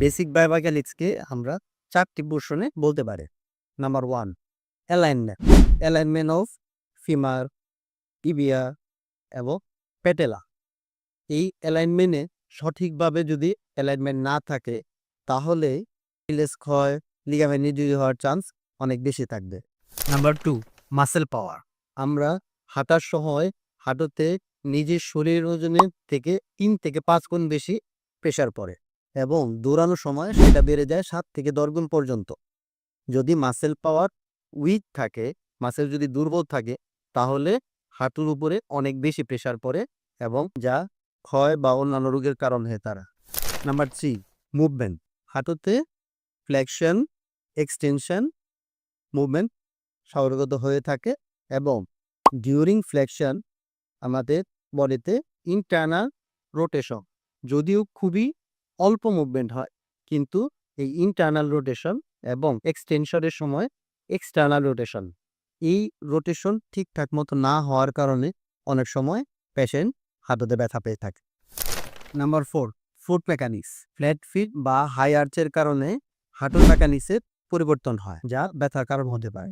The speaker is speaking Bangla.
বেসিক বায়োমেকানিক্সকে আমরা 4টি পোর্শনে বলতে পারি। Number 1 alignment. Alignment of femur, tibia এবং প্যাটেলা। এই অ্যালাইনমেন্টে সঠিকভাবে যদি অ্যালাইনমেন্ট না থাকে তাহলে অ্যাকিলিস ক্ষয়, লিগামেন্ট ইনজুরি হওয়ার চান্স অনেক বেশি থাকবে। নাম্বার 2 মাসল পাওয়ার। আমরা হাঁটার সময় হাঁটুতে নিজের শরীরের ওজনের থেকে 3 থেকে 5 গুণ বেশি প্রেসার পড়ে এবং দৌড়ানোর সময় সেটা বেড়ে যায় 7 থেকে 10 গুণ পর্যন্ত। যদি মাসেল পাওয়ার উইক থাকে, মাসেল যদি দুর্বল থাকে তাহলে হাঁটুর উপরে অনেক বেশি প্রেসার পড়ে এবং যা ক্ষয় বা অন্যান্য রোগের কারণ হয়ে তারা। Number 3 movement. হাঁটুতে ফ্লেকশন, এক্সটেনশন মুভমেন্ট স্বাভাবিকত হয়ে থাকে এবং ডিউরিং ফ্লেকশন আমাদের বডিতে ইন্টারনাল রোটেশন, যদিও খুবই অল্প মুভমেন্ট হয় কিন্তু এই ইন্টারনাল রোটেশন এবং এক্সটেনশনের সময় এক্সটার্নাল রোটেশন, এই রোটেশন ঠিকঠাক মতো না হওয়ার কারণে অনেক সময় পেশেন্ট হাঁটুতে ব্যথা পেয়ে থাকে। Number 4 foot mechanics. Flat feet বা হাই আর্চের কারণে হাঁটুর মেকানিক্সের পরিবর্তন হয় যা ব্যথার কারণ হতে পারে।